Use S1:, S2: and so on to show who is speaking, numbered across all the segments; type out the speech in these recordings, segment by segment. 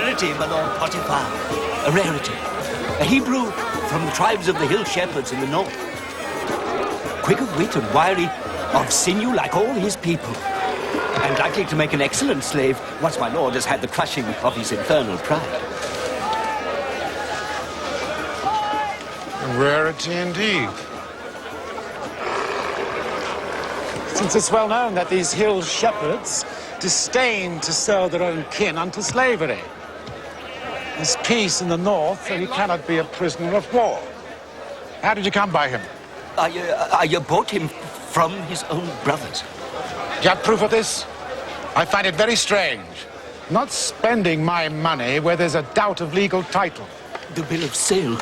S1: rarity, my Lord Potiphar. A rarity. A Hebrew from the tribes of the hill shepherds in the north. Quick of wit and wiry, of sinew like all his people. And likely to make an excellent slave once my lord has had the crushing of his infernal pride.
S2: A rarity indeed.
S3: Since it's well known that these hill shepherds disdain to sell their own kin unto slavery. There's peace in the north, so he cannot be a prisoner of war.
S2: How did you come by him?
S1: I bought him from his own brothers.
S2: Do you have proof of this? I find it very strange. Not spending my money where there's a doubt of legal title.
S1: The bill of sale.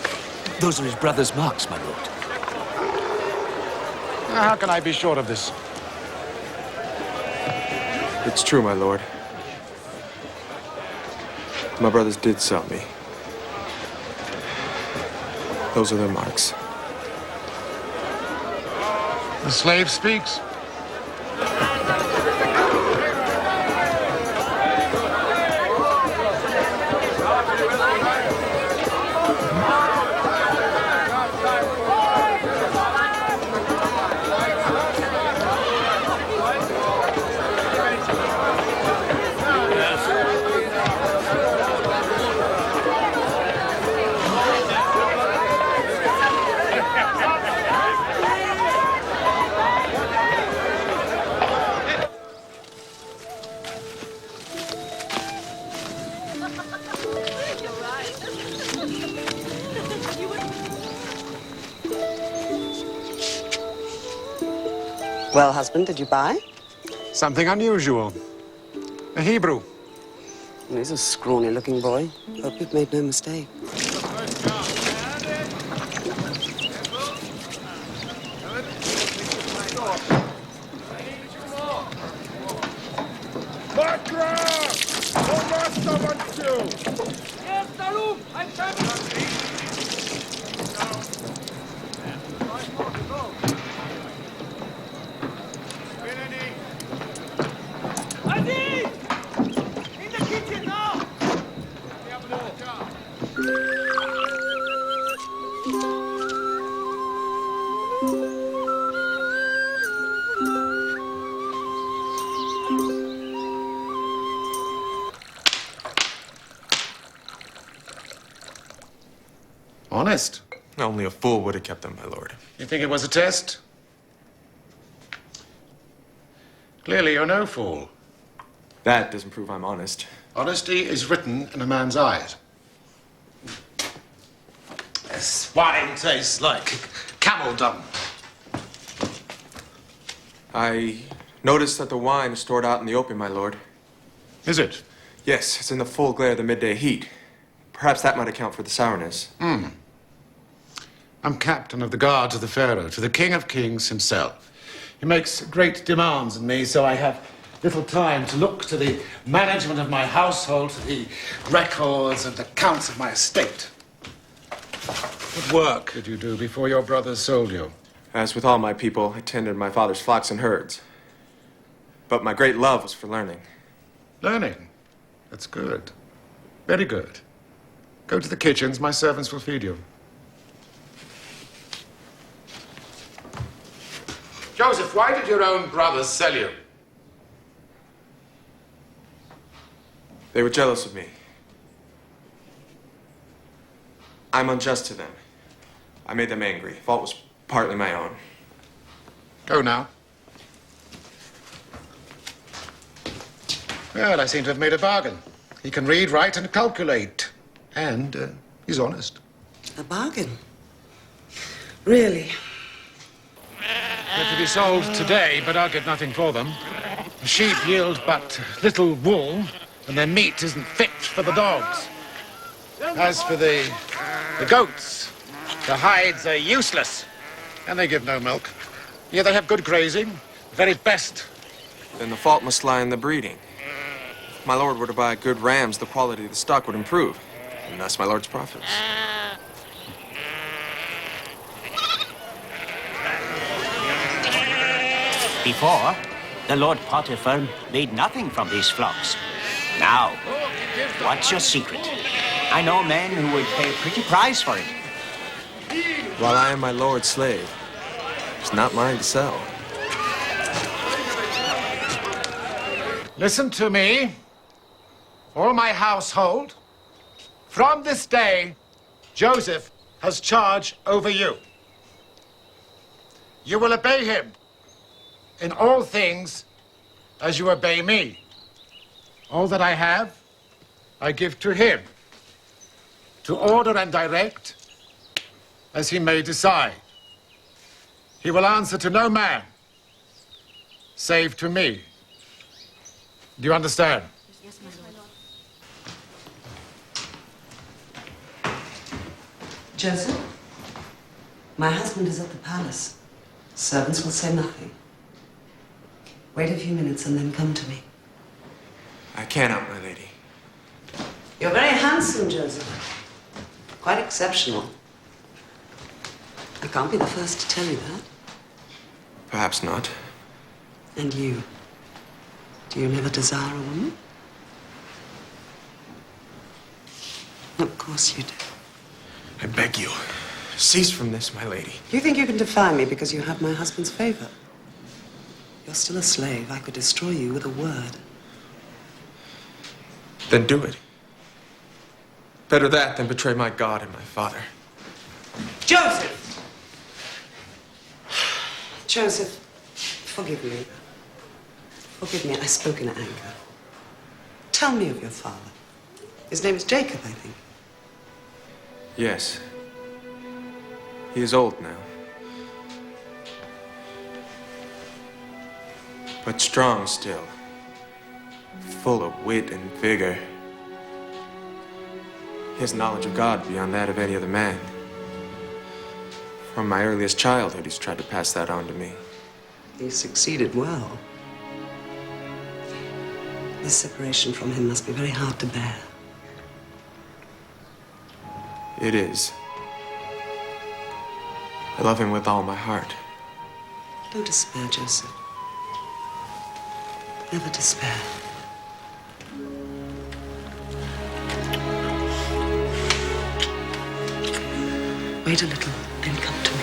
S1: Those are his brother's marks, my lord.
S2: How can I be sure of this?
S4: It's true, my lord. My brothers did sell me. Those are their marks.
S2: The slave speaks.
S5: Well, husband, did you buy?
S2: Something unusual. A Hebrew.
S5: He's a scrawny-looking boy. Hope you've made no mistake.
S2: Honest.
S4: Only a fool would have kept them, my lord.
S2: You think it was a test? Clearly, you're no fool.
S4: That doesn't prove I'm honest.
S2: Honesty is written in a man's eyes. This wine tastes like camel dung.
S4: I noticed that the wine is stored out in the open, my lord.
S2: Is it?
S4: Yes, it's in the full glare of the midday heat. Perhaps that might account for the sourness.
S2: I'm captain of the guards of the Pharaoh, to the King of Kings himself. He makes great demands on me, so I have little time to look to the management of my household, to the records and accounts of my estate. What work did you do before your brothers sold you?
S4: As with all my people, I tended my father's flocks and herds. But my great love was for learning.
S2: Learning? That's good. Very good. Go to the kitchens. My servants will feed you. Joseph, why did your own brothers sell you?
S4: They were jealous of me. I'm unjust to them. I made them angry. Fault was partly my own.
S2: Go now. Well, I seem to have made a bargain. He can read, write, and calculate. And he's honest.
S5: A bargain? Really?
S3: They're to be sold today, but I'll get nothing for them. The sheep yield but little wool, and their meat isn't fit for the dogs. As for the goats, the hides are useless, and they give no milk. Yet they have good grazing, the very best.
S4: Then the fault must lie in the breeding. If my lord were to buy good rams, the quality of the stock would improve, and thus my lord's profits.
S1: Before, the Lord Potiphar made nothing from these flocks. Now, What's your secret? I know a man who would pay a pretty price for it.
S4: While I am my lord's slave, it's not mine to sell.
S3: Listen to me, all my household. From this day, Joseph has charge over you. You will obey him in all things as you obey me. All that I have, I give to him, to order and direct as he may decide. He will answer to no man, save to me. Do you understand?
S6: Yes, my lord.
S5: Joseph, my husband is at the palace. Servants will say nothing. Wait a few minutes and then come to me.
S4: I cannot, my lady.
S5: You're very handsome, Joseph. Quite exceptional. I can't be the first to tell you that.
S4: Perhaps not.
S5: And you? Do you never desire a woman? Of course you do.
S4: I beg you, cease from this, my lady.
S5: You think you can defy me because you have my husband's favor? You're still a slave. I could destroy you with a word.
S4: Then do it. Better that than betray my God and my father.
S5: Joseph! Joseph, forgive me. Forgive me, I spoke in anger. Tell me of your father. His name is Jacob, I think.
S4: Yes. He is old now. But strong still. Full of wit and vigor. He has knowledge of God beyond that of any other man. From my earliest childhood, he's tried to pass that on to me.
S5: He succeeded well. This separation from him must be very hard to bear.
S4: It is. I love him with all my heart.
S5: Don't despair, Joseph. Never despair. Wait a little, then come to me.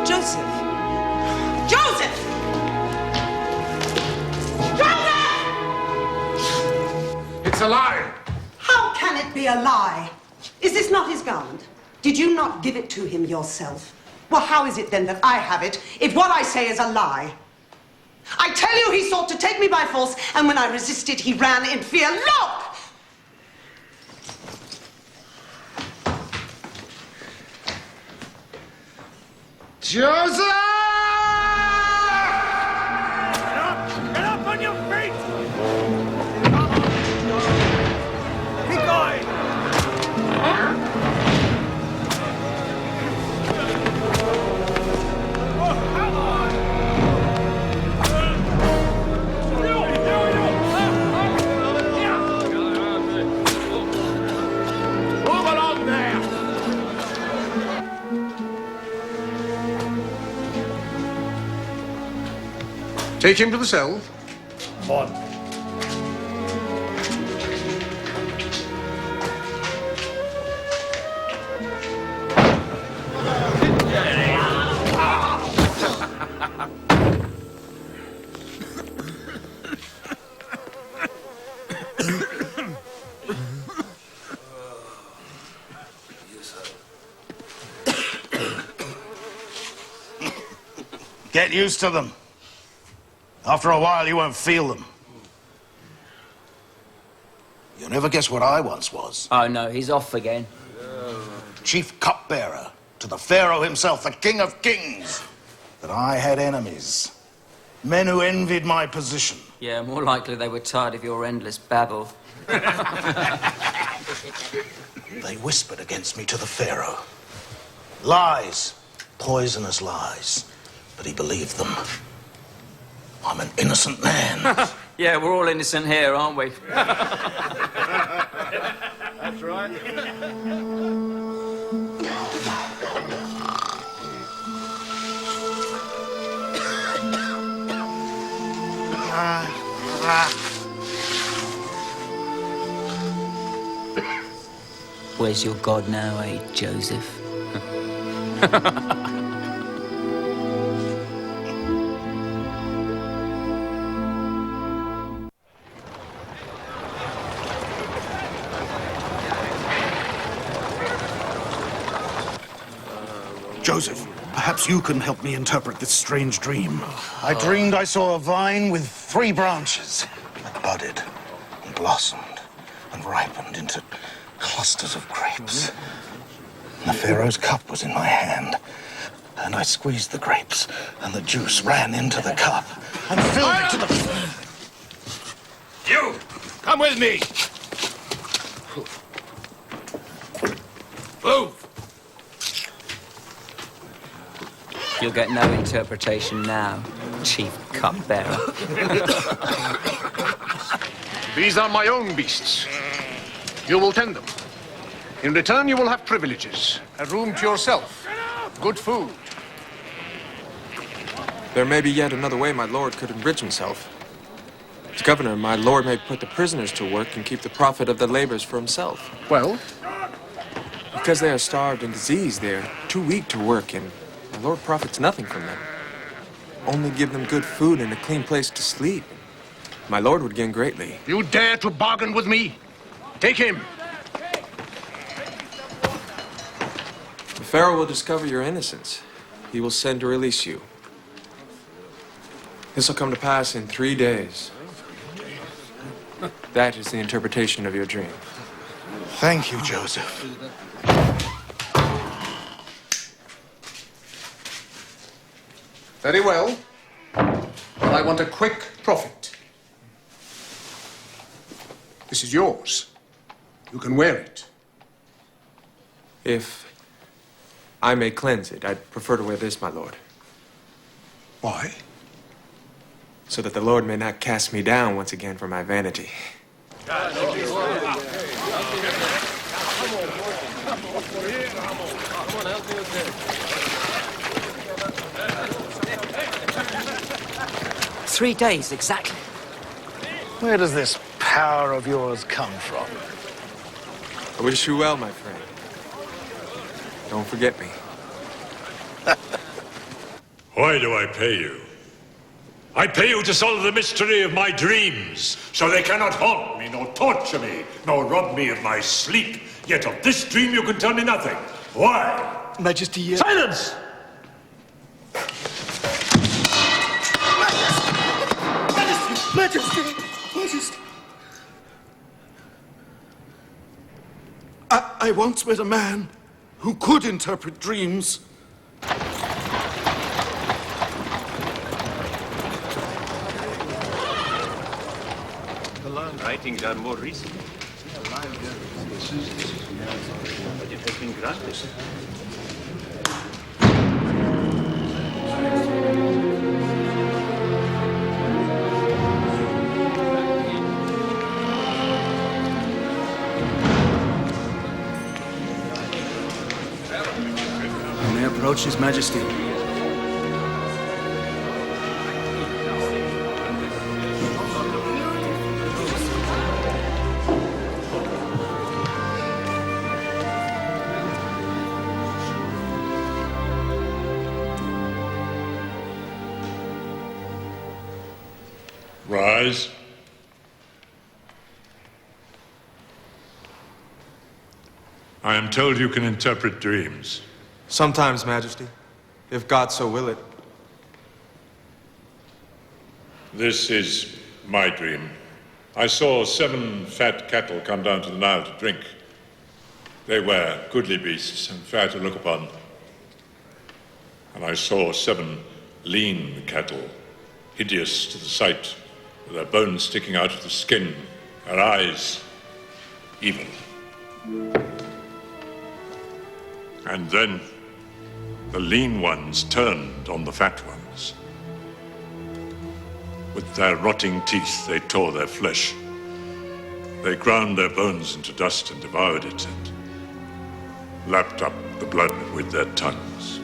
S5: Joseph! Joseph! Joseph!
S3: It's a lie.
S7: How can it be a lie? Is this not his garment? Did you not give it to him yourself? Well, how is it then that I have it if what I say is a lie? I tell you, he sought to take me by force, and when I resisted, he ran in fear. Look!
S3: Joseph!
S1: Get up on your feet! Be going!
S3: Move along there! Take him to the cell.
S1: On.
S6: Get used to them. After a while, you won't feel them. You'll never guess what I once was.
S8: Oh, no, he's off again.
S6: Chief cupbearer to the Pharaoh himself, the King of Kings. But I had enemies. Men who envied my position.
S8: Yeah, more likely they were tired of your endless babble.
S6: They whispered against me to the Pharaoh. Lies. Poisonous lies. But he believed them. I'm an innocent man.
S8: Yeah, we're all innocent here, aren't we?
S3: That's right.
S8: Where's your God now, eh, Joseph?
S6: Joseph, perhaps you can help me interpret this strange dream. I dreamed I saw a vine with 3 branches. It budded and blossomed and ripened into clusters of grapes. The Pharaoh's cup was in my hand, and I squeezed the grapes, and the juice ran into the cup and filled it to the...
S3: You! Come with me! Move!
S8: You'll get no interpretation now, Chief Cupbearer.
S3: These are my own beasts. You will tend them. In return, you will have privileges. A room to yourself. Good food.
S4: There may be yet another way my lord could enrich himself. As governor, my lord may put the prisoners to work and keep the profit of their labors for himself.
S3: Well?
S4: Because they are starved and diseased, they are too weak to work, and my lord profits nothing from them. Only give them good food and a clean place to sleep. My lord would gain greatly.
S3: You dare to bargain with me? Take him.
S4: The Pharaoh will discover your innocence. He will send to release you. This will come to pass in 3 days. That is the interpretation of your dream.
S6: Thank you, Joseph.
S3: Very well. But I want a quick profit. This is yours. You can wear it.
S4: If I may cleanse it, I'd prefer to wear this, my lord.
S3: Why?
S4: So that the Lord may not cast me down once again for my vanity.
S8: Three days, exactly.
S6: Where does this power of yours come from?
S4: I wish you well, my friend. Don't forget me.
S9: Why do I pay you? I pay you to solve the mystery of my dreams, so they cannot haunt me, nor torture me, nor rob me of my sleep. Yet of this dream you can tell me nothing. Why?
S6: Majesty,
S9: Silence!
S6: Majesty! Majesty! I once met a man who could interpret dreams.
S9: Writings are more recent. But it has been granted.
S10: You may approach His Majesty.
S9: Rise. I am told you can interpret dreams.
S4: Sometimes, Majesty, if God so will it.
S9: This is my dream. I saw 7 fat cattle come down to the Nile to drink. They were goodly beasts and fair to look upon. And I saw 7 lean cattle, hideous to the sight, with their bones sticking out of the skin, their eyes evil. And then the lean ones turned on the fat ones. With their rotting teeth, they tore their flesh. They ground their bones into dust and devoured it, and lapped up the blood with their tongues.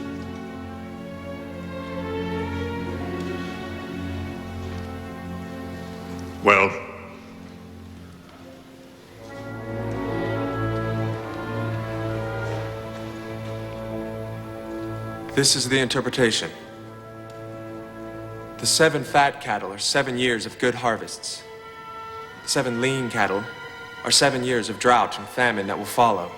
S9: Well,
S4: This is the interpretation. The 7 fat cattle are 7 years of good harvests. The 7 lean cattle are 7 years of drought and famine that will follow.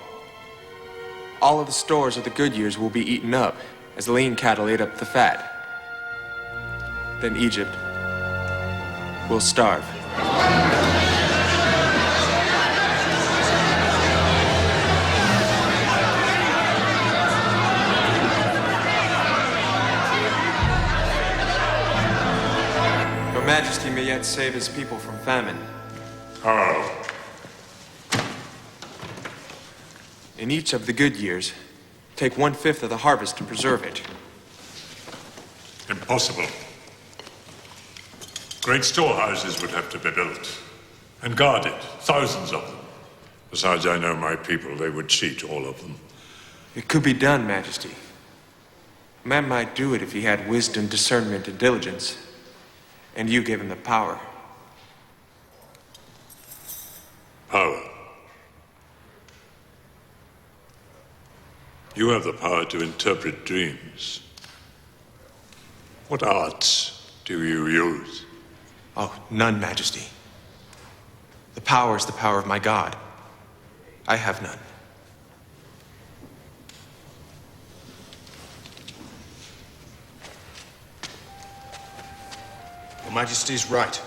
S4: All of the stores of the good years will be eaten up as the lean cattle ate up the fat. Then Egypt will starve. Your Majesty may yet save his people from famine.
S9: how?
S4: In each of the good years, take 1/5 of the harvest to preserve it.
S9: Impossible. Great storehouses would have to be built and guarded, thousands of them. Besides, I know my people, they would cheat all of them.
S4: It could be done, Majesty. A man might do it if he had wisdom, discernment, and diligence, and you gave him the power.
S9: Power. You have the power to interpret dreams. What arts do you use?
S4: Oh, none, Majesty. The power is the power of my God. I have none.
S11: Your Majesty is right.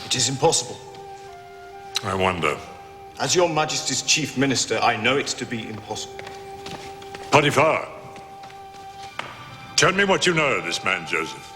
S11: It is impossible.
S9: I wonder.
S11: As Your Majesty's chief minister, I know it to be impossible.
S9: Potiphar, tell me what you know of this man, Joseph.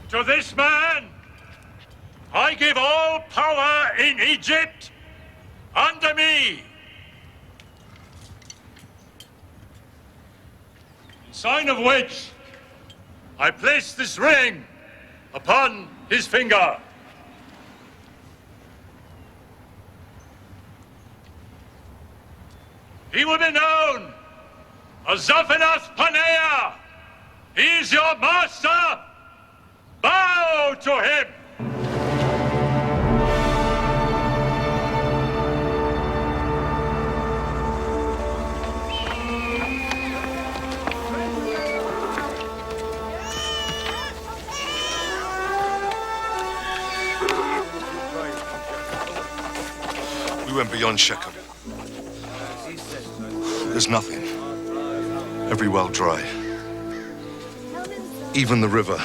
S9: To this man, I give all power in Egypt under me. In sign of which, I place this ring upon his finger. He will be known as Zaphenath Paneah. He is your master. Bow to him!
S12: We went beyond Shechem. There's nothing. Every well dry. Even the river.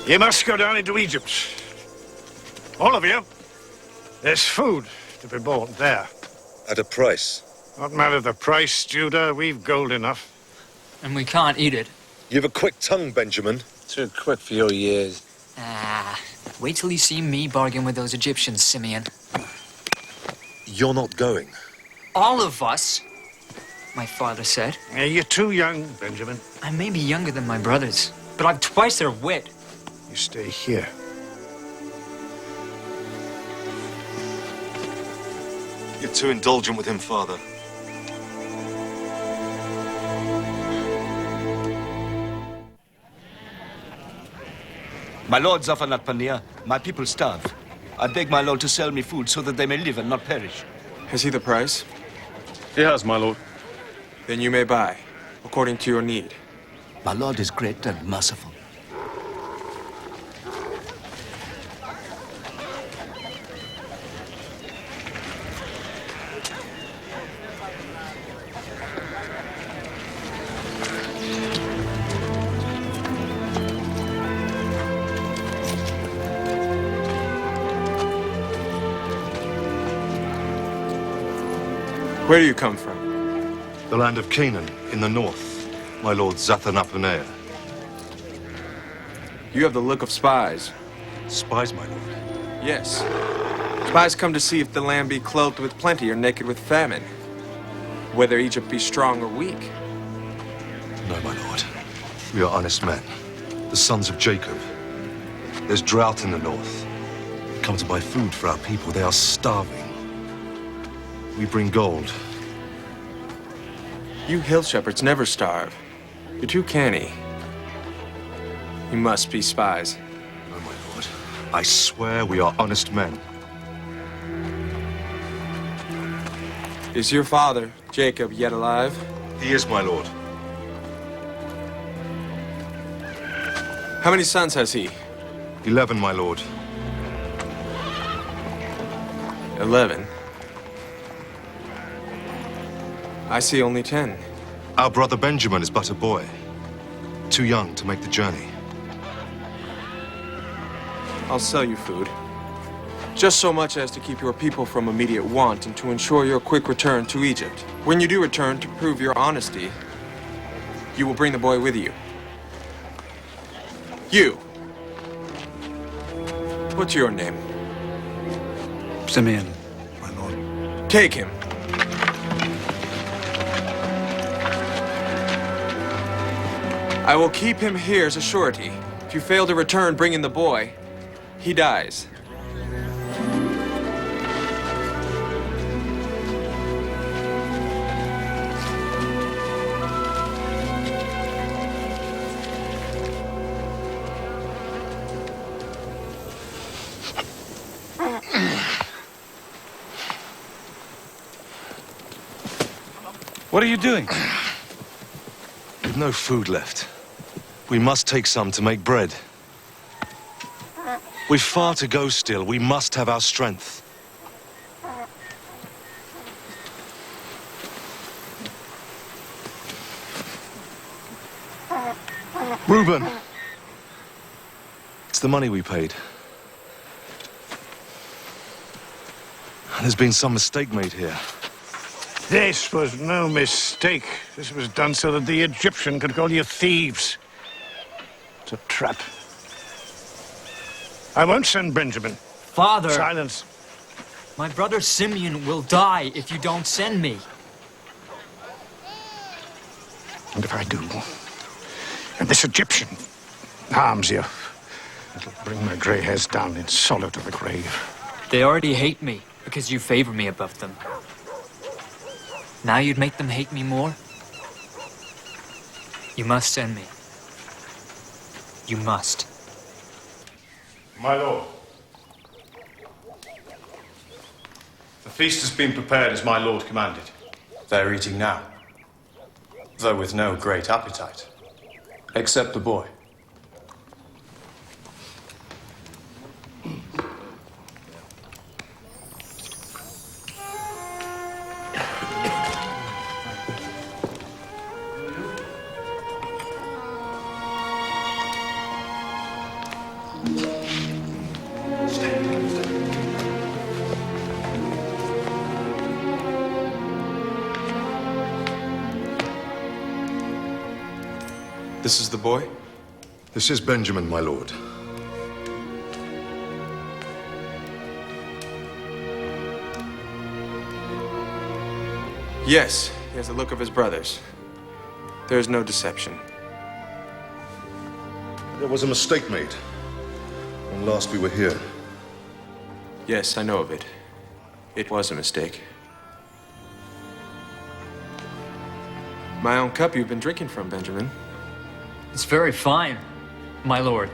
S6: You must go down into Egypt. All of you. There's food to be bought there.
S12: At a price.
S6: What matter the price, Judah? We've gold enough.
S13: And we can't eat it.
S12: You have a quick tongue, Benjamin.
S10: Too quick for your years.
S13: Ah, wait till you see me bargain with those Egyptians, Simeon.
S12: You're not going.
S13: All of us, my father said.
S6: You're too young, Benjamin.
S13: I may be younger than my brothers, but I've twice their wit.
S6: You stay here.
S12: You're too indulgent with him, Father.
S1: My lord Zafanat Panir, my people starve. I beg my lord to sell me food so that they may live and not perish.
S4: Has he the price?
S11: He has, my lord.
S4: Then you may buy, according to your need.
S1: My lord is great and merciful.
S4: Where do you come from?
S12: The land of Canaan, in the north. My lord Zathanapaneah.
S4: You have the look of spies.
S12: Spies, my lord.
S4: Yes. Spies come to see if the land be clothed with plenty or naked with famine. Whether Egypt be strong or weak.
S12: No, my lord. We are honest men. The sons of Jacob. There's drought in the north. We come to buy food for our people. They are starving. We bring gold.
S4: You hill shepherds never starve. You're too canny. You must be spies.
S12: No, my lord. I swear we are honest men.
S4: Is your father, Jacob, yet alive?
S12: He is, my lord.
S4: How many sons has he?
S12: 11, my lord.
S4: 11. I see only 10.
S12: Our brother Benjamin is but a boy. Too young to make the journey.
S4: I'll sell you food. Just so much as to keep your people from immediate want and to ensure your quick return to Egypt. When you do return, to prove your honesty, you will bring the boy with you. You. What's your name?
S6: Simeon, my lord.
S4: Take him. I will keep him here as a surety. If you fail to return bringing the boy, he dies.
S11: What are you doing?
S12: With no food left, we must take some to make bread. We've far to go still. We must have our strength. Reuben! It's the money we paid. There's been some mistake made here.
S6: This was no mistake. This was done so that the Egyptian could call you thieves. It's a trap. I won't send Benjamin.
S13: Father!
S6: Silence.
S13: My brother Simeon will die if you don't send me.
S6: And if I do, and this Egyptian harms you, it'll bring my grey hairs down in sorrow to the grave.
S13: They already hate me because you favor me above them. Now you'd make them hate me more? You must send me. You must.
S11: My lord. The feast has been prepared as my lord commanded. They're eating now, though with no great appetite, except the boy.
S4: This is the boy?
S12: This is Benjamin, my lord.
S4: Yes, he has the look of his brothers. There is no deception.
S12: There was a mistake made when last we were here.
S4: Yes, I know of it. It was a mistake. My own cup you've been drinking from, Benjamin.
S13: It's very fine, my lord.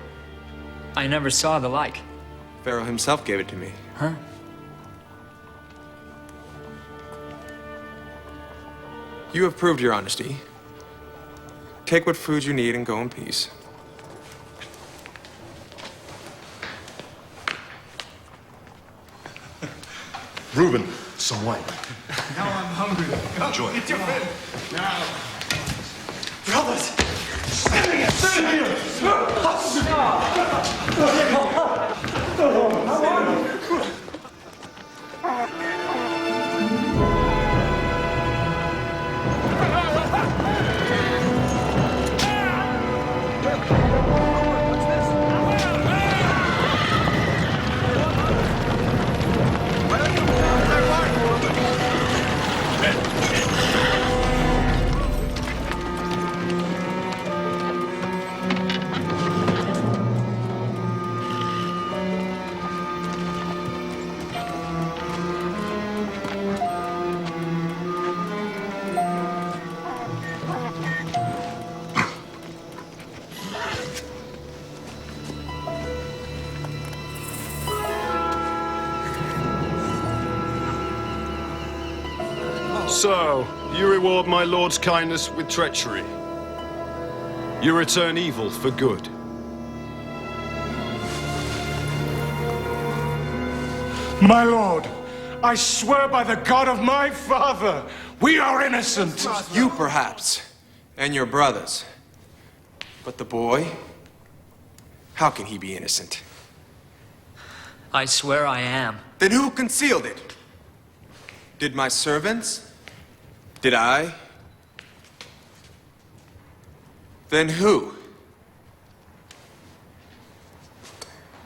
S13: I never saw the like.
S4: Pharaoh himself gave it to me.
S13: Huh?
S4: You have proved your honesty. Take what food you need and go in peace.
S12: Reuben, some wine.
S6: Now I'm hungry.
S12: Enjoy.
S6: Get your food. Now. Brothers! Simeon!
S14: So, you reward my lord's kindness with treachery. You return evil for good.
S9: My lord, I swear by the God of my father, we are innocent.
S4: You perhaps, and your brothers. But the boy? How can he be innocent?
S13: I swear I am.
S4: Then who concealed it? Did my servants? Did I? Then who?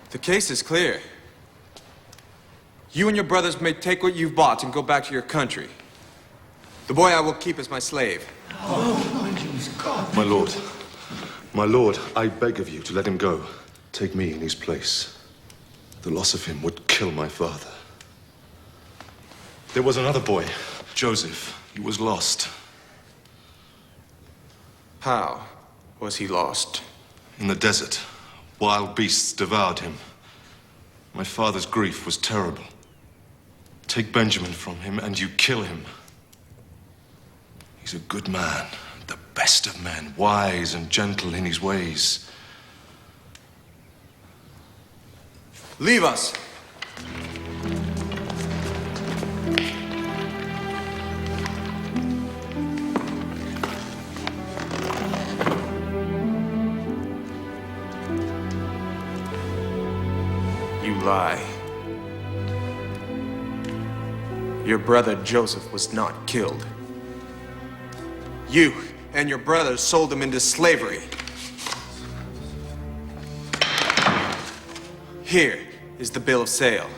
S4: The case is clear. You and your brothers may take what you've bought and go back to your country. The boy I will keep as my slave.
S12: My lord, I beg of you to let him go. Take me in his place. The loss of him would kill my father. There was another boy, Joseph. He was lost.
S4: How was he lost?
S12: In the desert. Wild beasts devoured him. My father's grief was terrible. Take Benjamin from him and you kill him. He's a good man, the best of men, wise and gentle in his ways.
S4: Leave us. You lie. Your brother Joseph was not killed. You and your brothers sold him into slavery. Here is the bill of sale.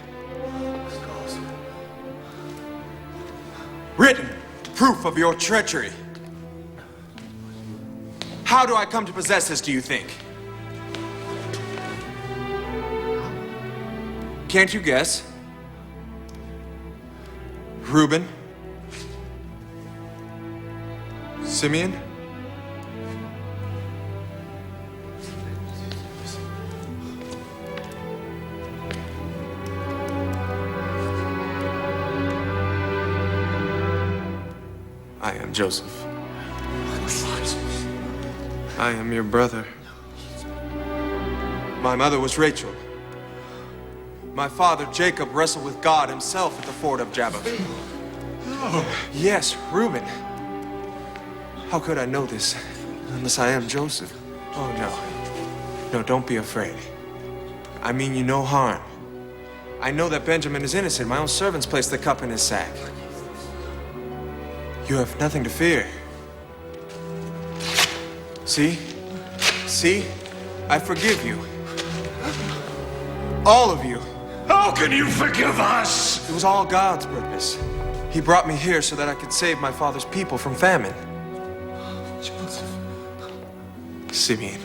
S4: Written proof of your treachery. How do I come to possess this, do you think? Can't you guess? Reuben? Simeon? I am Joseph. I am your brother. My mother was Rachel. My father, Jacob, wrestled with God himself at the ford of Jabbok. Yes, Reuben. How could I know this unless I am Joseph? Oh, no. No, don't be afraid. I mean you no harm. I know that Benjamin is innocent. My own servants placed the cup in his sack. You have nothing to fear. See? See? I forgive you. All of you.
S9: How can you forgive us?
S4: It was all God's purpose. He brought me here so that I could save my father's people from famine.
S12: Joseph.
S4: Simeon.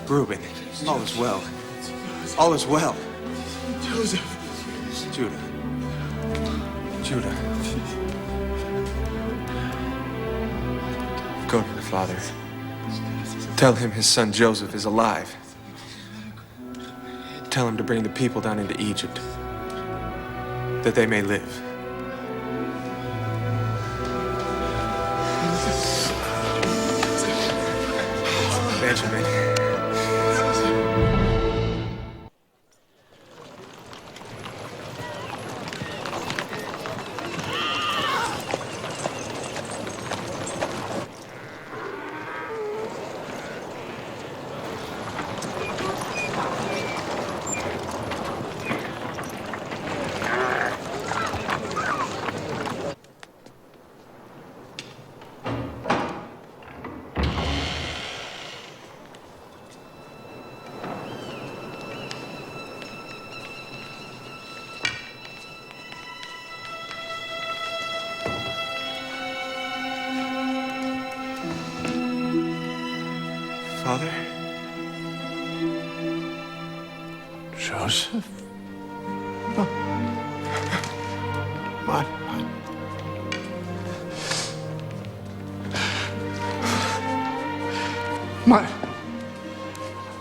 S4: Reuben. All is well. All is well.
S12: Joseph.
S4: Judah. Judah. Go to the father. Tell him his son Joseph is alive. Tell him to bring the people down into Egypt, that they may live. Benjamin. Father?
S6: Joseph?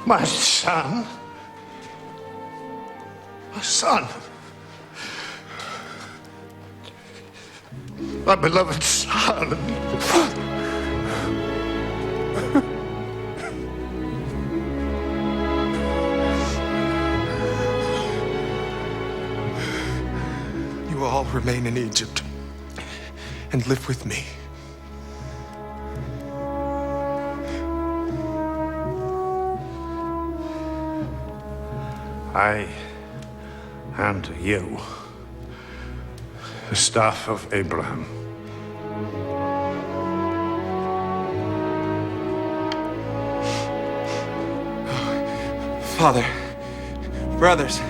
S6: My son? My son? My beloved son?
S4: You all remain in Egypt and live with me.
S6: I hand to you the staff of Abraham.
S4: Father, brothers.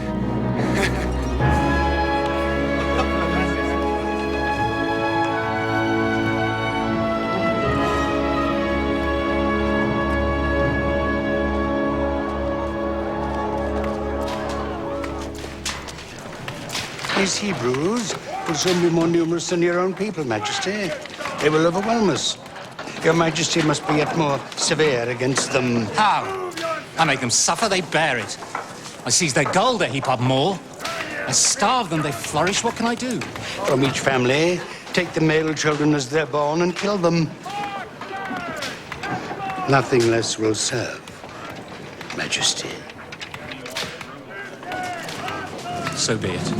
S6: These Hebrews will soon be more numerous than your own people, Majesty. They will overwhelm us. Your Majesty must be yet more severe against them.
S15: How? I make them suffer, they bear it. I seize their gold, they heap up more. I starve them, they flourish. What can I do?
S6: From each family, take the male children as they're born and kill them. Nothing less will serve, Majesty.
S15: So be it.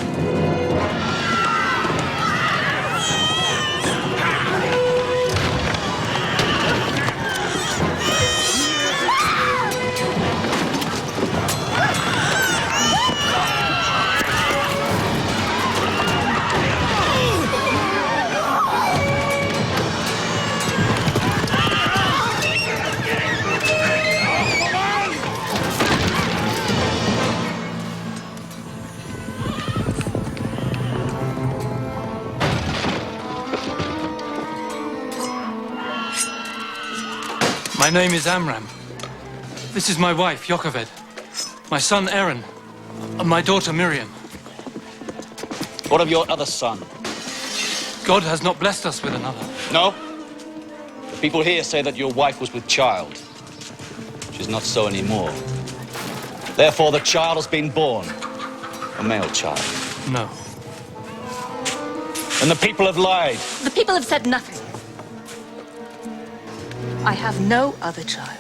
S16: My name is Amram. This is my wife, Jochebed. My son, Aaron. And my daughter, Miriam.
S17: What of your other son?
S16: God has not blessed us with another.
S17: No? The people here say that your wife was with child, which is not so anymore. Therefore, the child has been born. A male child.
S16: No.
S17: And the people have lied.
S18: The people have said nothing. I have no other child.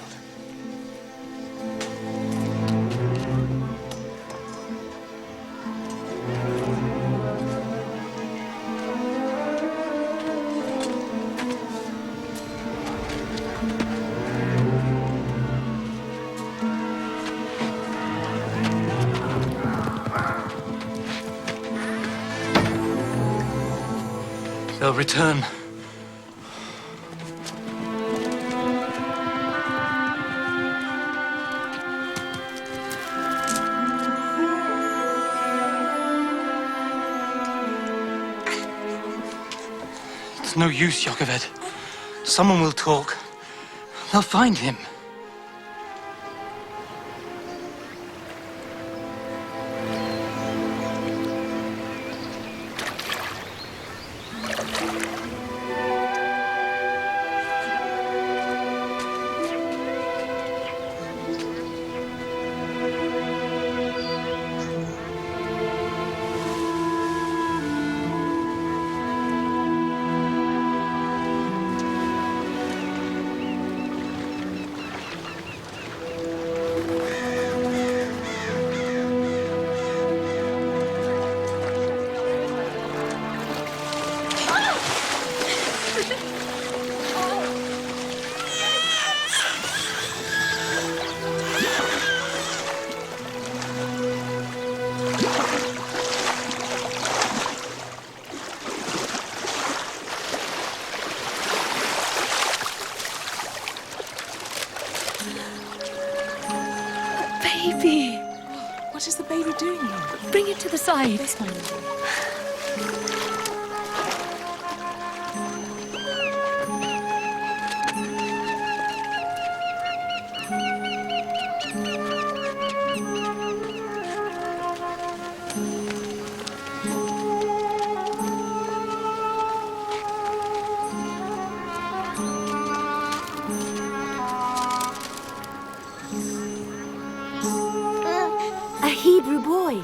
S16: They'll return. It's no use, Jochebed. Someone will talk. They'll find him.
S18: Baby!
S19: What is the baby doing here?
S18: Bring it to the side.
S19: Yes, my lady.
S18: A Hebrew boy.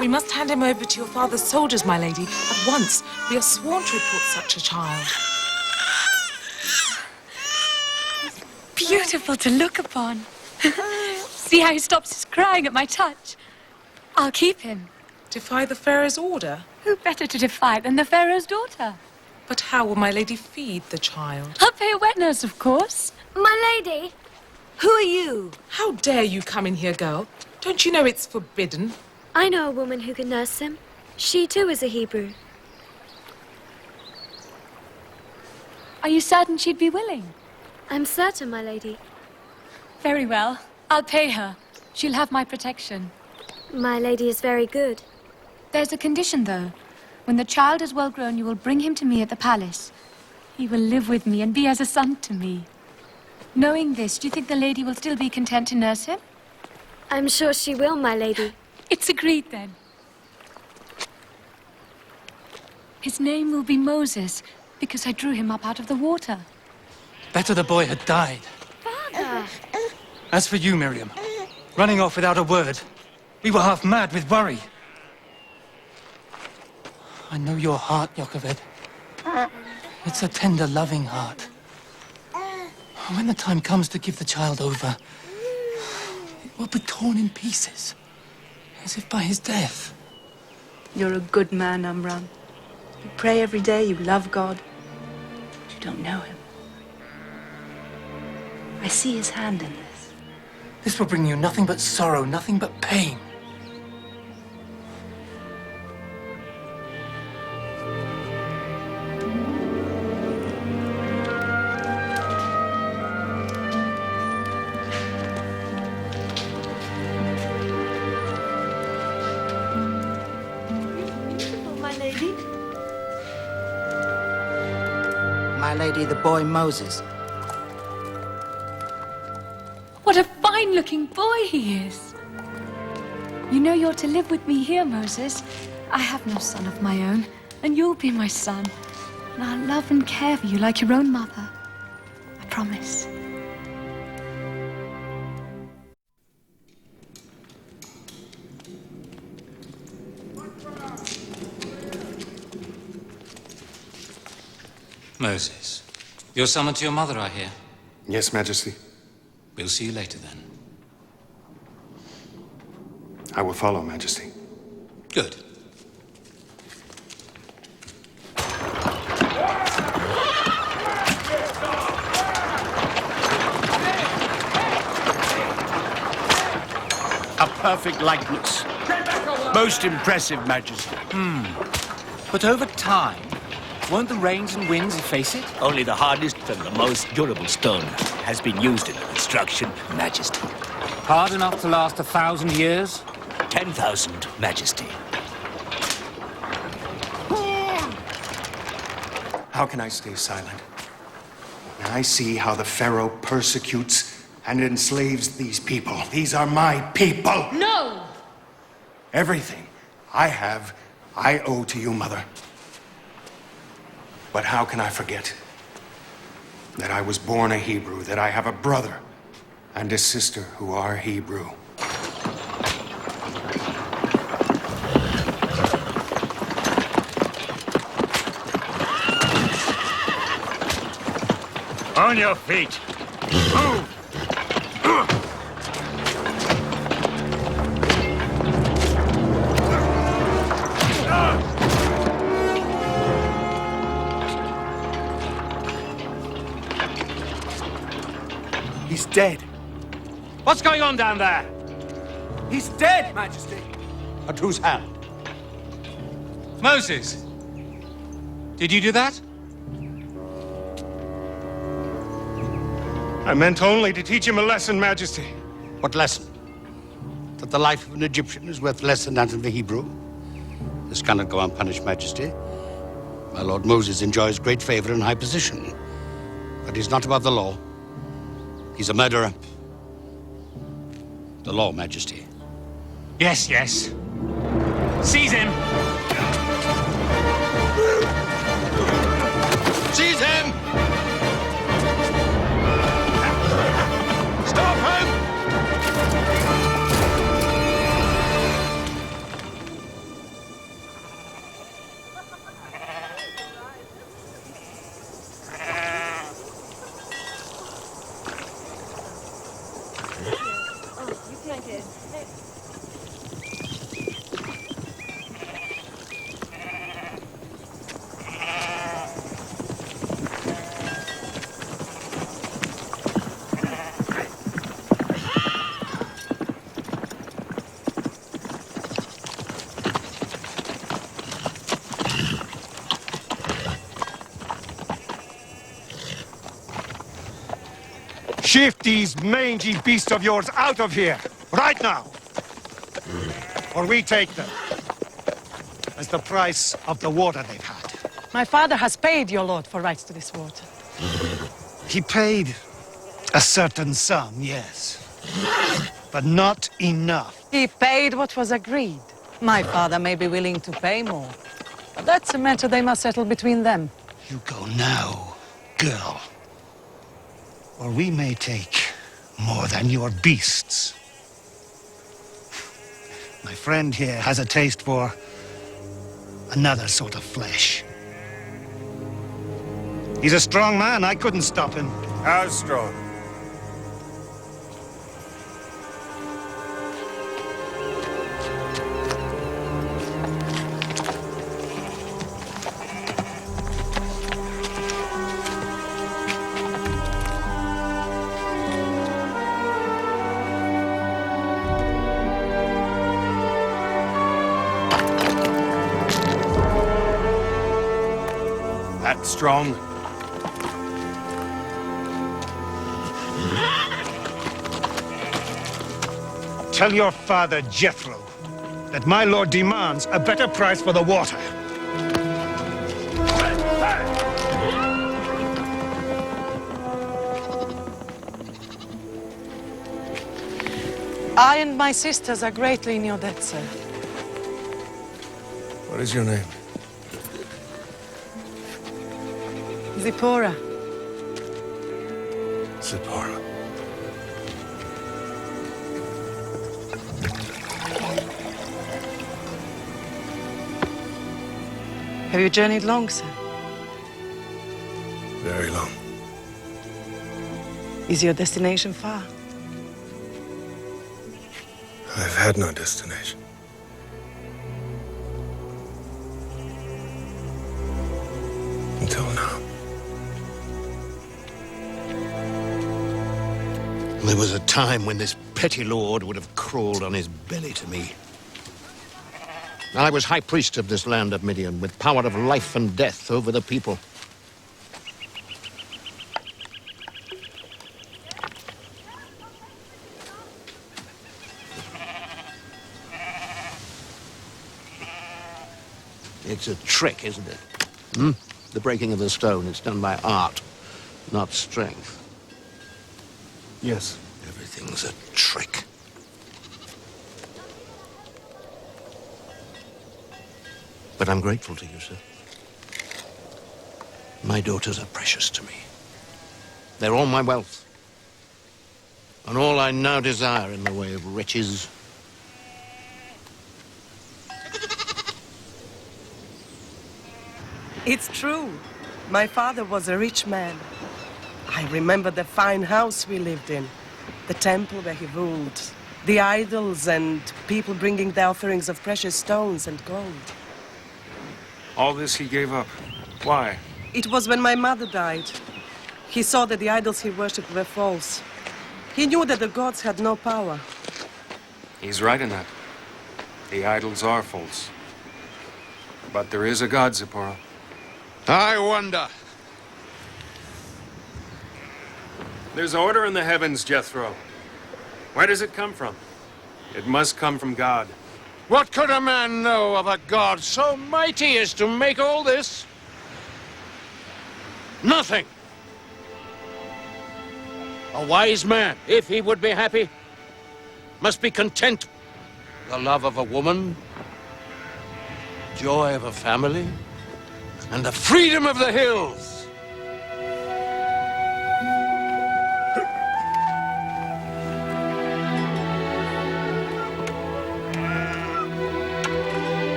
S19: We must hand him over to your father's soldiers, my lady, at once. We are sworn to report such a child.
S18: Beautiful to look upon. See how he stops his crying at my touch. I'll keep him.
S19: Defy the Pharaoh's order?
S18: Who better to defy than the Pharaoh's daughter?
S19: But how will my lady feed the child?
S18: I'll pay a wet nurse, of course.
S20: My lady,
S19: Who are you? How dare you come in here, girl? Don't you know it's forbidden?
S20: I know a woman who can nurse him. She too is a Hebrew.
S18: Are you certain she'd be willing?
S20: I'm certain, my lady.
S18: Very well. I'll pay her. She'll have my protection.
S20: My lady is very good.
S18: There's a condition, though. When the child is well grown, you will bring him to me at the palace. He will live with me and be as a son to me. Knowing this, do you think the lady will still be content to nurse him?
S20: I'm sure she will, my lady.
S18: It's agreed, then. His name will be Moses, because I drew him up out of the water.
S16: Better the boy had died.
S20: Father!
S16: As for you, Miriam, running off without a word, we were half mad with worry. I know your heart, Jochebed. It's a tender, loving heart. When the time comes to give the child over, it will be torn in pieces, as if by his death.
S21: You're a good man, Amram. You pray every day, you love God. But you don't know him. I see his hand in this.
S16: This will bring you nothing but sorrow, nothing but pain.
S22: My lady, the boy Moses.
S18: What a fine-looking boy he is. You know you're to live with me here, Moses. I have no son of my own, and you'll be my son. And I'll love and care for you like your own mother. I promise.
S15: Moses, you're summoned to your mother, I hear.
S2: Yes, Majesty.
S15: We'll see you later, then.
S2: I will follow, Majesty.
S15: Good.
S1: A perfect likeness. Most impressive, Majesty.
S8: But over time, won't the rains and winds efface it?
S1: Only the hardest and the most durable stone has been used in the construction, Majesty.
S8: Hard enough to last 1,000 years?
S1: 10,000, Majesty.
S5: How can I stay silent when I see how the Pharaoh persecutes and enslaves these people? These are my people.
S18: No!
S5: Everything I have, I owe to you, Mother. But how can I forget that I was born a Hebrew, that I have a brother and a sister who are Hebrew?
S9: On your feet. Move!
S5: He's dead.
S15: What's going on down there?
S5: He's dead, Majesty.
S15: At whose hand? Moses. Did you do that?
S14: I meant only to teach him a lesson, Majesty.
S6: What lesson? That the life of an Egyptian is worth less than that of a Hebrew? This cannot go unpunished, Majesty. My Lord Moses enjoys great favor and high position, but he's not above the law. He's a murderer. The law, Majesty.
S15: Yes, yes. Seize him!
S6: Seize him! Stop him!
S14: Shift these mangy beasts of yours out of here, right now. Or we take them as the price of the water they've had.
S7: My father has paid your lord for rights to this water.
S6: He paid a certain sum, yes. But not enough.
S7: He paid what was agreed. My father may be willing to pay more, but that's a matter they must settle between them.
S6: You go now, girl. Or we may take more than your beasts. My friend here has a taste for another sort of flesh. He's a strong man. I couldn't stop him.
S14: How strong? That strong?
S6: Tell your father, Jethro, that my lord demands a better price for the water.
S7: I and my sisters are greatly in your debt, sir.
S14: What is your name?
S7: Zipporah.
S14: Zipporah.
S7: Have you journeyed long, sir?
S14: Very long.
S7: Is your destination far?
S14: I've had no destination. Until now.
S6: There was a time when this petty lord would have crawled on his belly to me. I was high priest of this land of Midian, with power of life and death over the people. It's a trick, isn't it? Hmm? The breaking of the stone, it's done by art, not strength.
S14: Yes.
S6: Everything's a trick. But I'm grateful to you, sir. My daughters are precious to me. They're all my wealth. And all I now desire in the way of riches.
S3: It's true. My father was a rich man. I remember the fine house we lived in, the temple where he ruled, the idols and people bringing the offerings of precious stones and gold.
S14: All this he gave up. Why?
S3: It was when my mother died. He saw that the idols he worshipped were false. He knew that the gods had no power.
S14: He's right in that. The idols are false. But there is a God, Zipporah.
S6: I wonder.
S14: There's order in the heavens, Jethro. Where does it come from? It must come from God.
S6: What could a man know of a God so mighty as to make all this? Nothing. A wise man, if he would be happy, must be content. The love of a woman, joy of a family, and the freedom of the hills.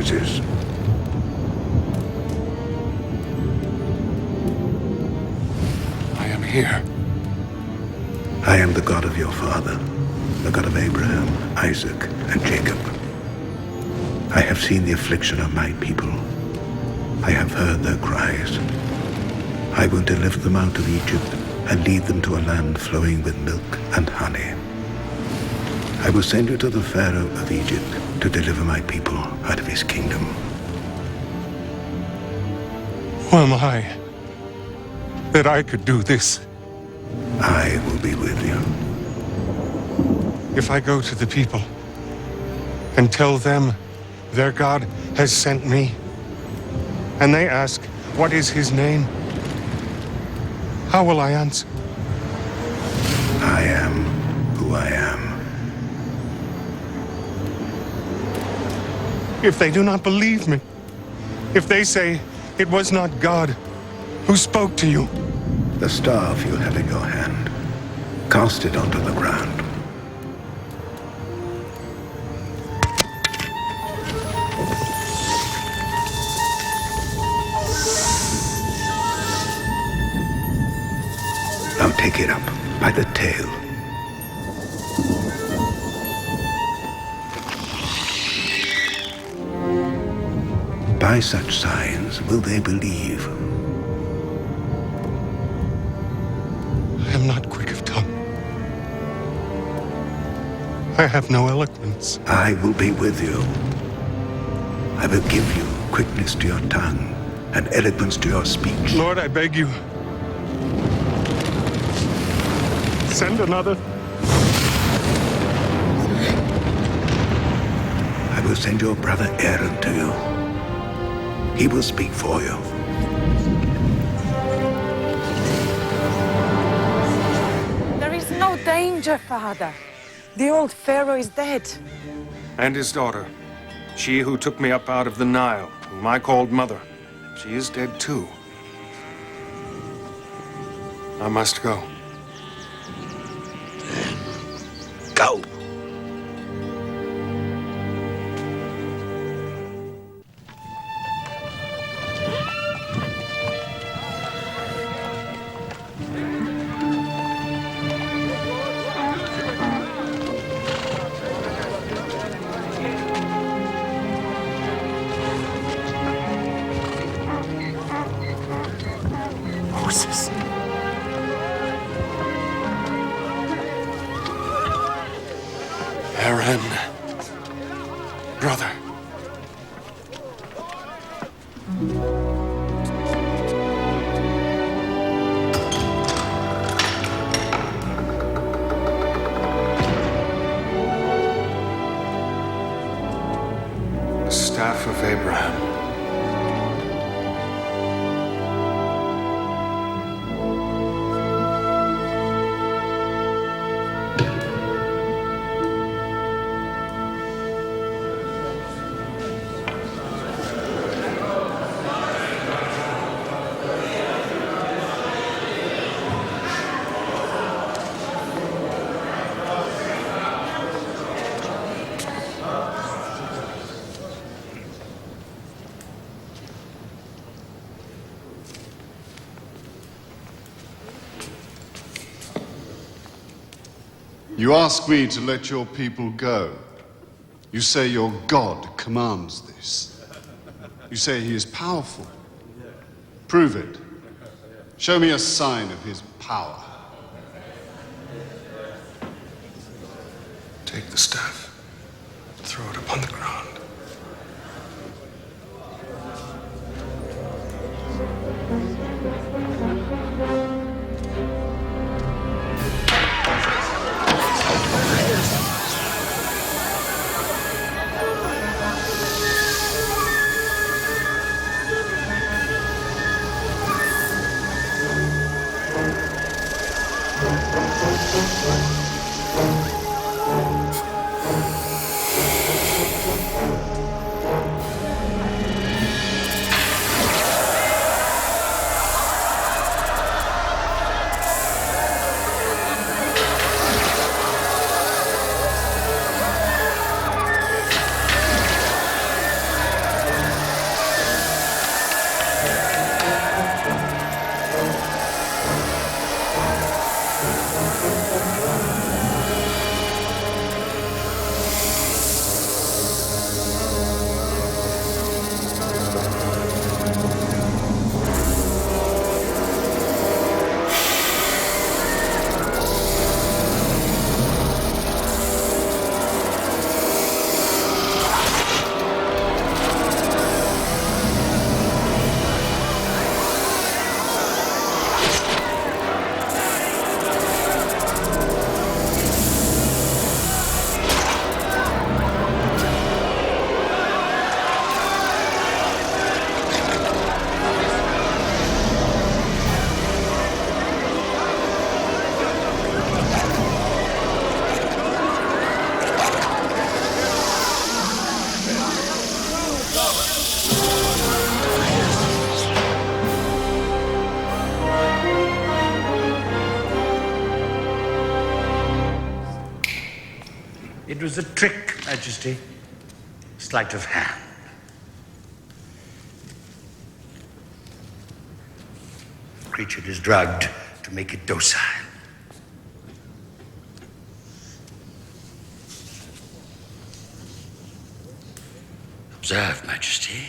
S6: Moses.
S14: I am here.
S6: I am the God of your father, the God of Abraham, Isaac, and Jacob. I have seen the affliction of my people. I have heard their cries. I will deliver them out of Egypt and lead them to a land flowing with milk and honey. I will send you to the Pharaoh of Egypt to deliver my people out of his kingdom.
S14: Who am I that I could do this?
S6: I will be with you.
S14: If I go to the people and tell them their God has sent me, and they ask, what is his name? How will I answer?
S6: I am who I am.
S14: If they do not believe me, if they say it was not God who spoke to you.
S6: The staff you have in your hand, cast it onto the ground. Now take it up by the tail. By such signs will they believe.
S14: I am not quick of tongue. I have no eloquence.
S6: I will be with you. I will give you quickness to your tongue and eloquence to your speech.
S14: Lord, I beg you. Send another.
S6: I will send your brother Aaron to you. He will speak for you.
S19: There is no danger, Father.
S3: The old pharaoh is dead.
S14: And his daughter, she who took me up out of the Nile, whom I called mother, she is dead too. I must go.
S1: Go.
S3: Moses.
S14: Aaron, brother. The staff of Abraham.
S10: You ask me to let your people go. You say your God commands this. You say he is powerful. Prove it. Show me a sign of his power.
S14: Take the staff. Throw it upon the ground.
S6: It was a trick, Majesty. Sleight of hand. The creature is drugged to make it docile. Observe, Majesty.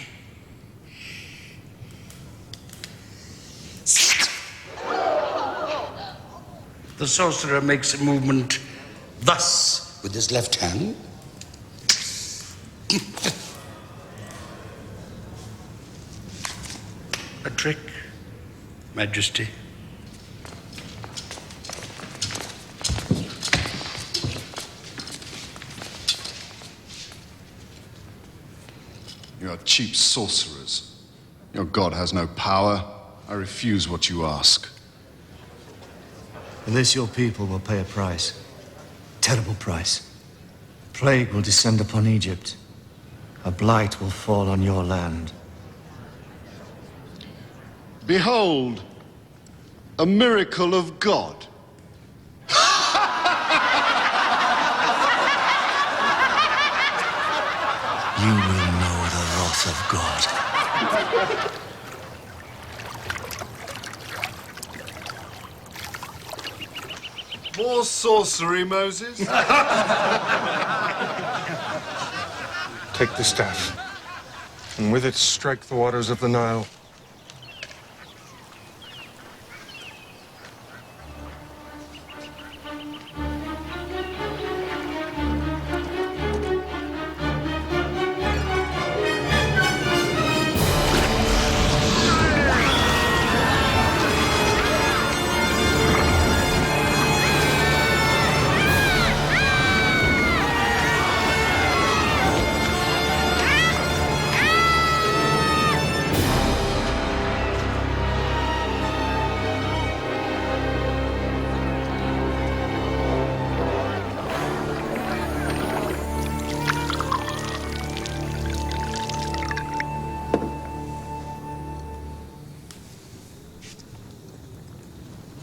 S6: The sorcerer makes a movement thus with his left hand. A trick, Majesty.
S10: You are cheap sorcerers. Your God has no power. I refuse what you ask.
S11: And this your people will pay a price. terrible price. Plague will descend upon Egypt. A blight will fall on your land.
S10: Behold, a miracle of God.
S11: You will know the wrath of God.
S10: More sorcery, Moses?
S14: Take the staff, and with it strike the waters of the Nile.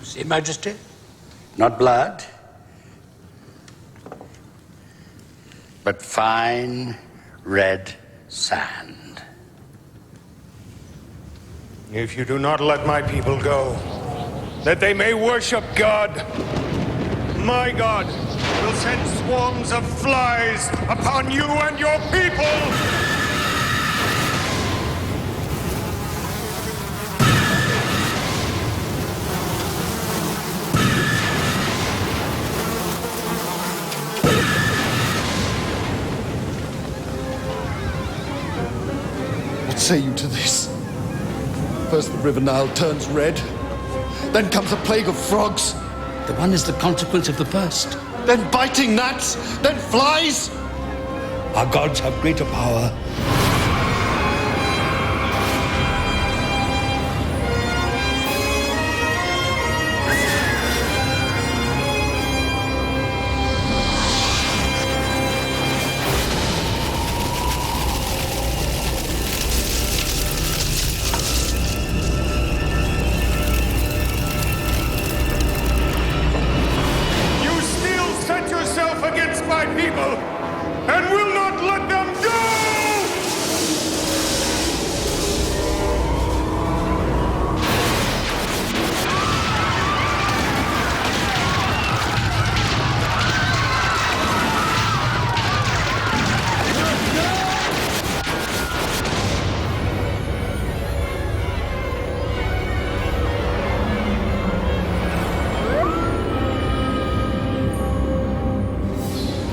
S1: See, Majesty? Not blood, but fine red sand.
S14: If you do not let my people go, that they may worship God, my God will send swarms of flies upon you and your people!
S6: What say you to this? First the river Nile turns red, then comes a plague of frogs.
S1: The one is the consequence of the first.
S6: Then biting gnats, then flies.
S1: Our gods have greater power.
S14: And will not let them go!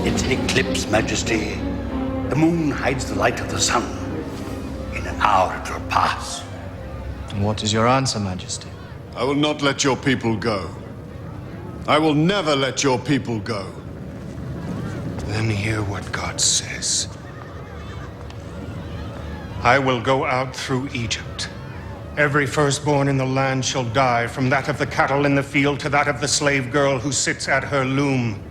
S1: It's an eclipse, Majesty. The moon hides the light of the sun. In an hour it will pass.
S11: And what is your answer, Majesty?
S10: I will not let your people go. I will never let your people go.
S14: Then hear what God says. I will go out through Egypt. Every firstborn in the land shall die, from that of the cattle in the field to that of the slave girl who sits at her loom,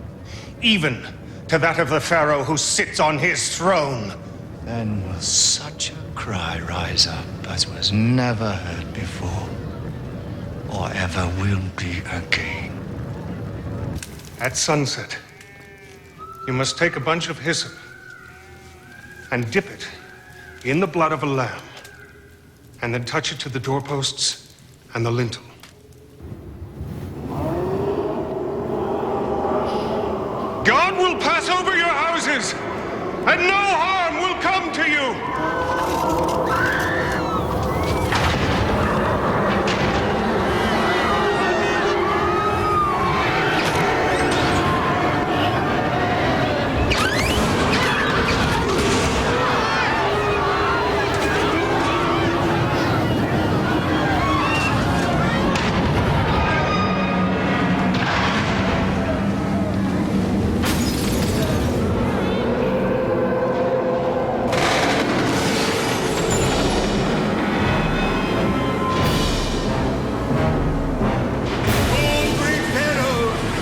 S14: even to that of the Pharaoh who sits on his throne.
S11: Then will such a cry rise up as was never heard before, or ever will be again.
S14: At sunset, you must take a bunch of hyssop and dip it in the blood of a lamb, and then touch it to the doorposts and the lintel. God will pass over your houses, and no harm will come to you.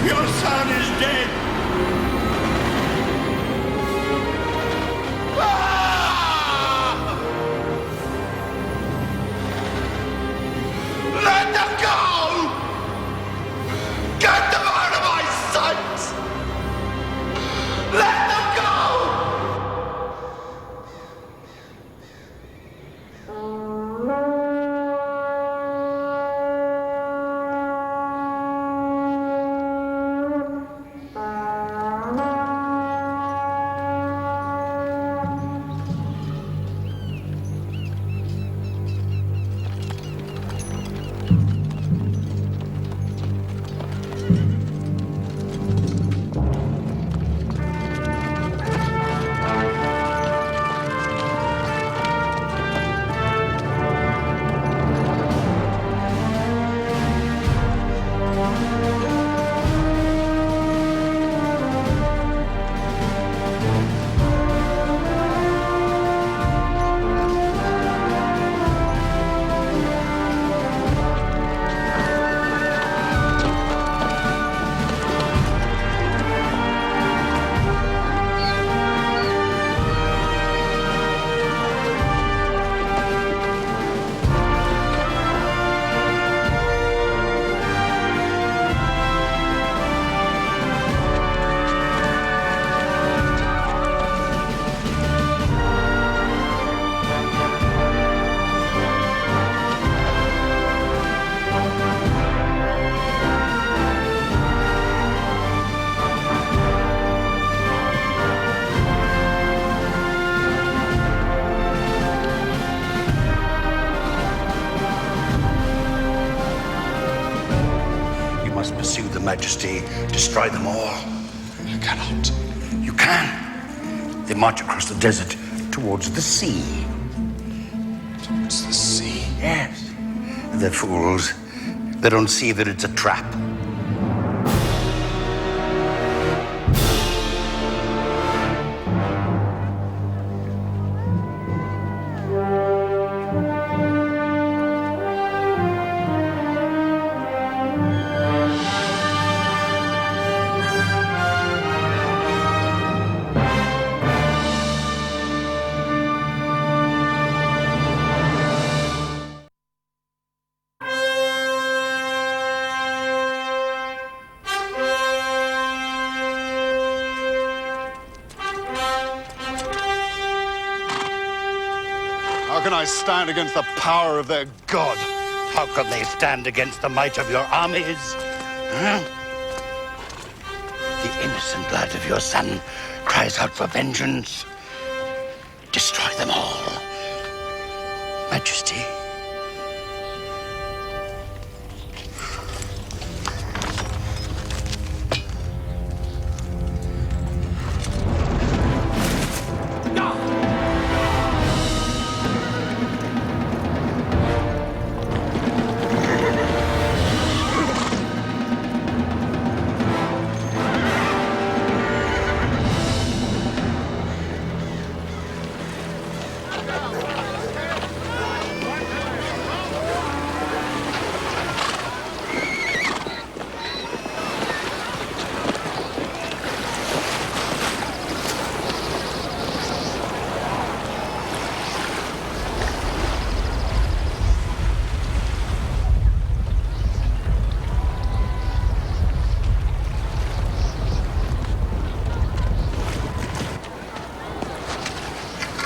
S1: Your son is dead.
S5: Let them go! Get them out of my sight! Let them go!
S6: Pursue the Majesty, destroy them all. You cannot. You can. They march across the desert towards the sea.
S5: Towards the sea?
S6: Yes. They're fools. They don't see that it's a trap.
S10: How can I stand against the power of their god?
S6: How can they stand against the might of your armies? Huh? The innocent blood of your son cries out for vengeance. Destroy them all, Majesty.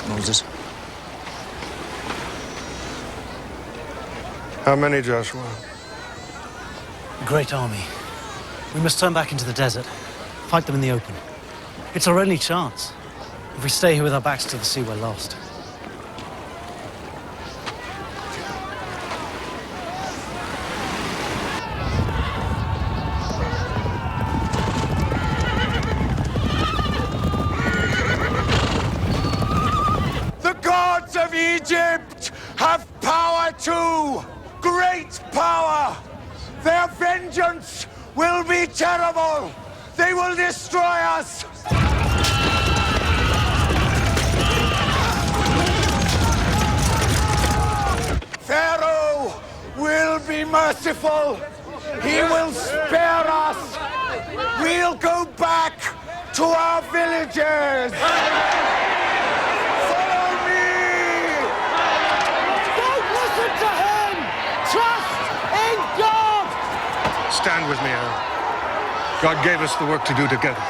S12: Moses.
S14: How many, Joshua?
S12: A great army. We must turn back into the desert. Fight them in the open. It's our only chance. If we stay here with our backs to the sea, we're lost.
S5: The gods of Egypt have power too! Great power! Their vengeance will be terrible! They will destroy us! Pharaoh will be merciful! He will spare us! We'll go back to our villages! Follow me!
S4: Don't listen to him! Trust in God!
S14: Stand with me, Aaron. God gave us the work to do together.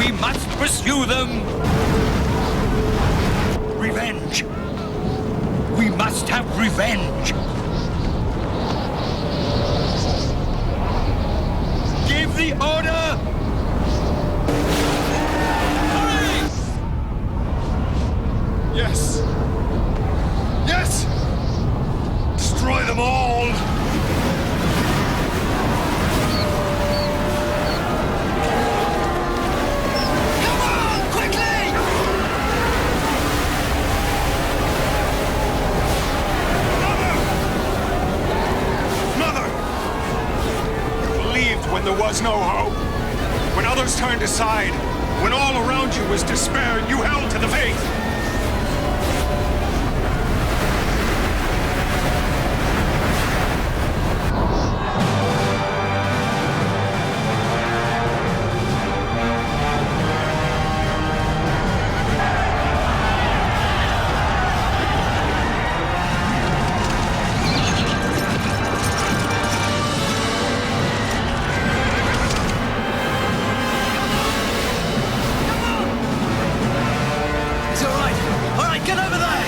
S1: We must pursue them. Revenge. We must have revenge. Give the order! Hurry!
S14: Yes! Yes! Destroy them all!
S1: Come on, quickly!
S14: Mother! You believed when there was no hope. When others turned aside. When all around you was despair, you held to the faith.
S12: It's all right. All right, get over there.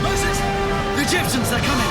S12: Moses, the Egyptians, they're coming.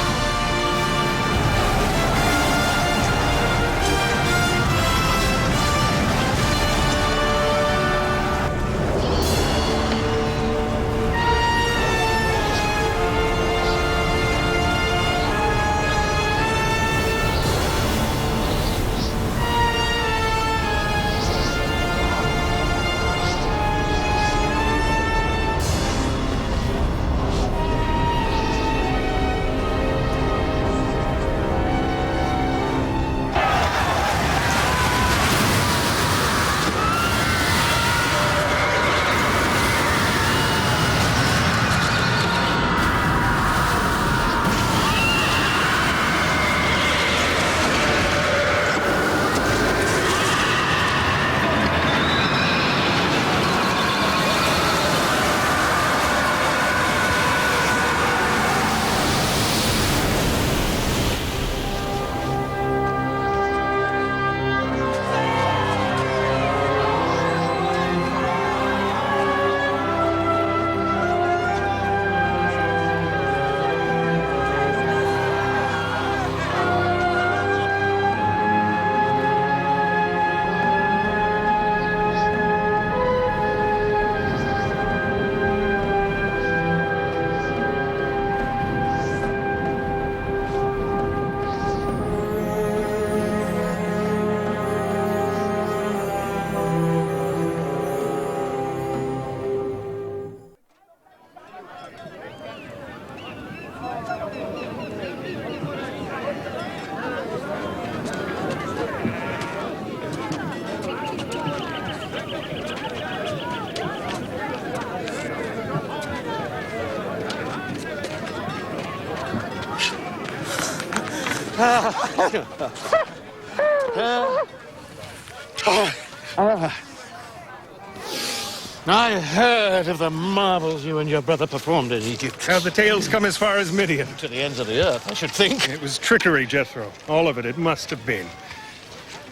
S6: I heard of the marvels you and your brother performed in Egypt.
S14: Have the tales come as far as Midian?
S6: To the ends of the earth, I should think.
S14: It was trickery, Jethro. All of it. It must have been.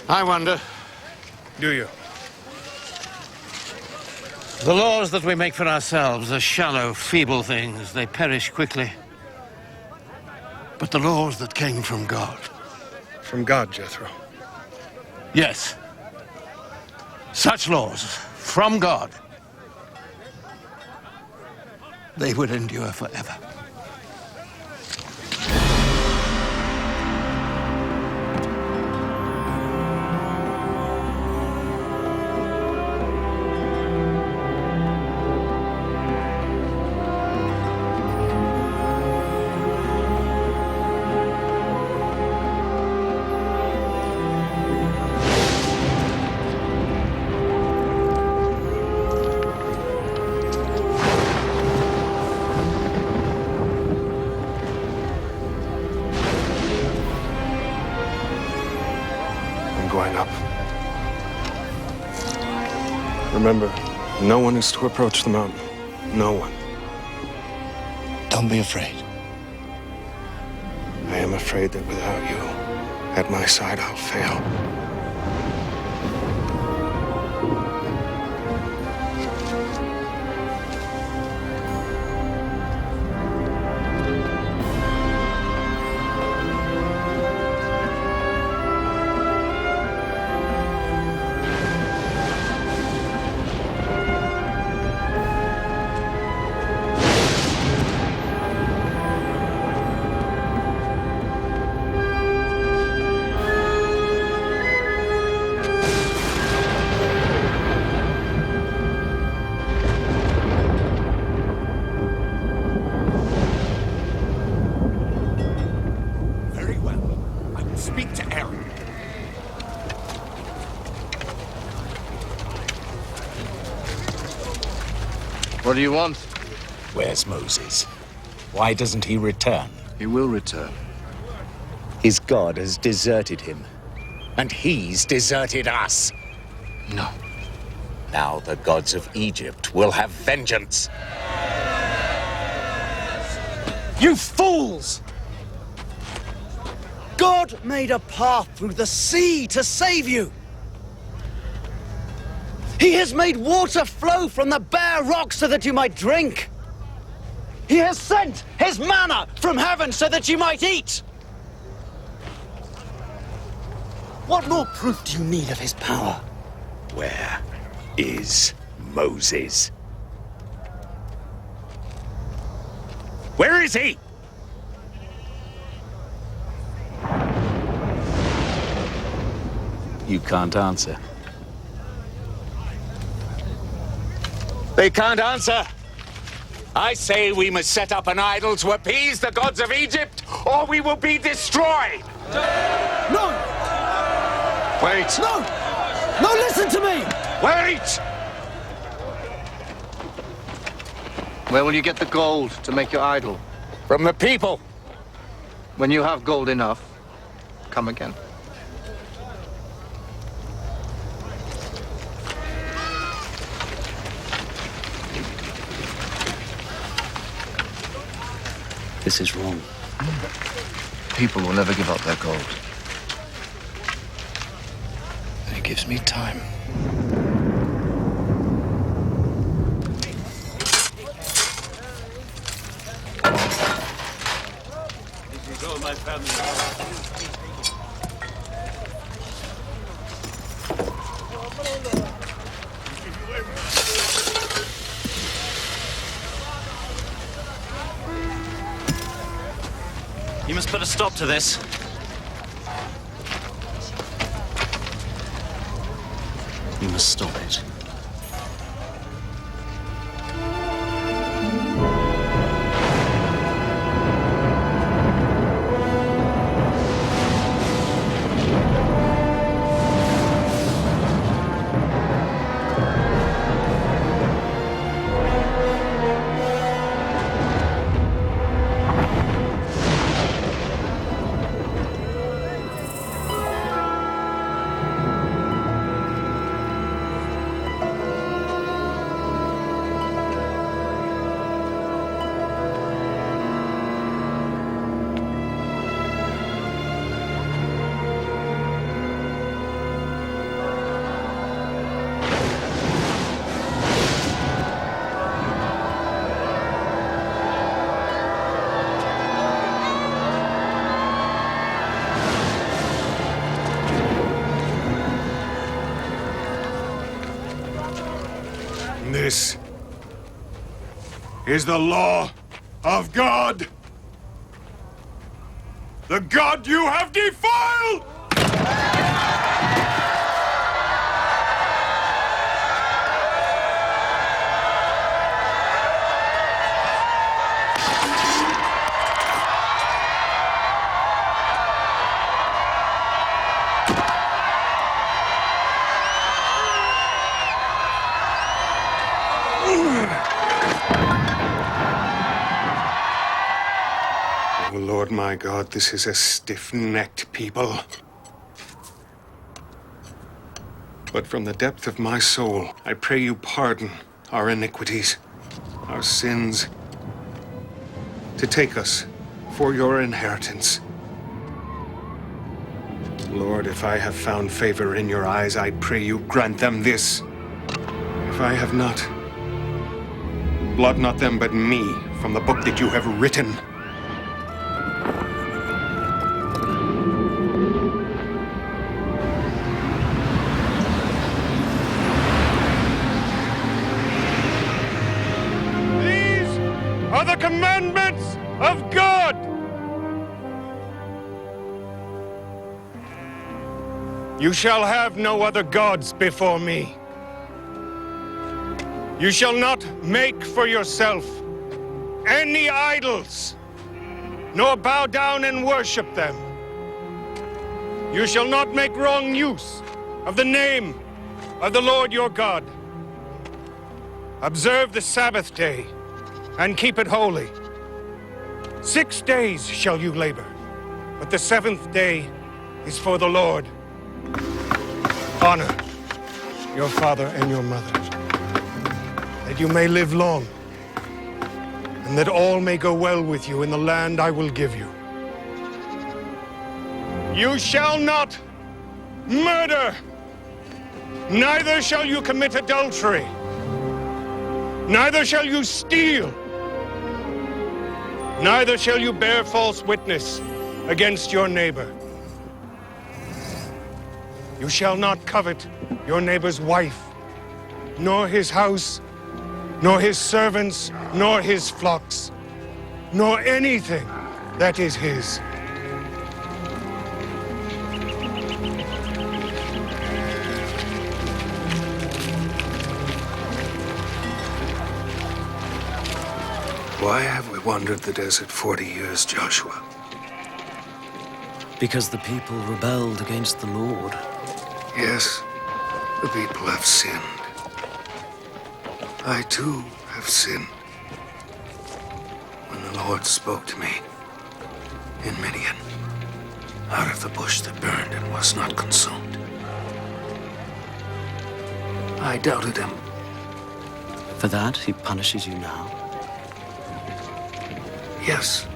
S6: I wonder.
S14: Do you?
S6: The laws that we make for ourselves are shallow, feeble things. They perish quickly. But the laws that came from God.
S14: From God, Jethro.
S6: Yes. Such laws from God. They will endure forever.
S14: going up. Remember, no one is to approach the mountain. No one.
S11: Don't be afraid.
S14: I am afraid that without you at my side, I'll fail.
S1: Very well. I will speak to Aaron.
S11: What do you want?
S13: Where's Moses? Why doesn't he return?
S11: He will return.
S13: His God has deserted him. And he's deserted us.
S11: No.
S13: Now the gods of Egypt will have vengeance.
S12: You fools! God made a path through the sea to save you. He has made water flow from the bare rocks so that you might drink. He has sent his manna from heaven so that you might eat. What more proof do you need of his power?
S13: Where is Moses? Where is he? You can't answer. They can't answer. I say we must set up an idol to appease the gods of Egypt, or we will be destroyed.
S12: No!
S13: Wait.
S12: No! No, listen to me!
S13: Wait!
S11: Where will you get the gold to make your idol?
S13: From the people.
S11: When you have gold enough, come again.
S12: This is wrong.
S11: People will never give up their gold.
S12: It gives me time.
S1: This is all my family.
S12: You must put a stop to this. You must stop it.
S14: This is the law of God. The God you have defiled! Oh, Lord my God, this is a stiff-necked people. But from the depth of my soul, I pray you pardon our iniquities, our sins, to take us for your inheritance. Lord, if I have found favor in your eyes, I pray you grant them this. If I have not, blot not them but me from the book that you have written. These are the commandments of God. You shall have no other gods before me. You shall not make for yourself any idols, nor bow down and worship them. You shall not make wrong use of the name of the Lord your God. Observe the Sabbath day and keep it holy. 6 days shall you labor, but the seventh day is for the Lord. Honor your father and your mother, that you may live long, and that all may go well with you in the land I will give you. You shall not murder, neither shall you commit adultery, neither shall you steal, neither shall you bear false witness against your neighbor. You shall not covet your neighbor's wife, nor his house, nor his servants, nor his flocks, nor anything that is his.
S5: Why have we wandered the desert 40 years, Joshua?
S12: Because the people rebelled against the Lord.
S5: Yes, the people have sinned. I too have sinned. When the Lord spoke to me in Midian, out of the bush that burned and was not consumed, I doubted him.
S12: For that, he punishes you now.
S5: Yes.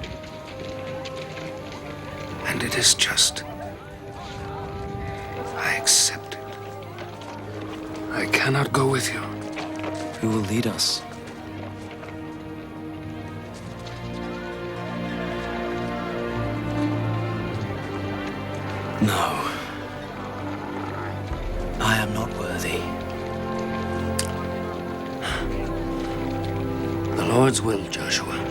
S5: And it is just. I accept it. I cannot go with you.
S12: Who will lead us? No. I am not worthy.
S5: The Lord's will, Joshua.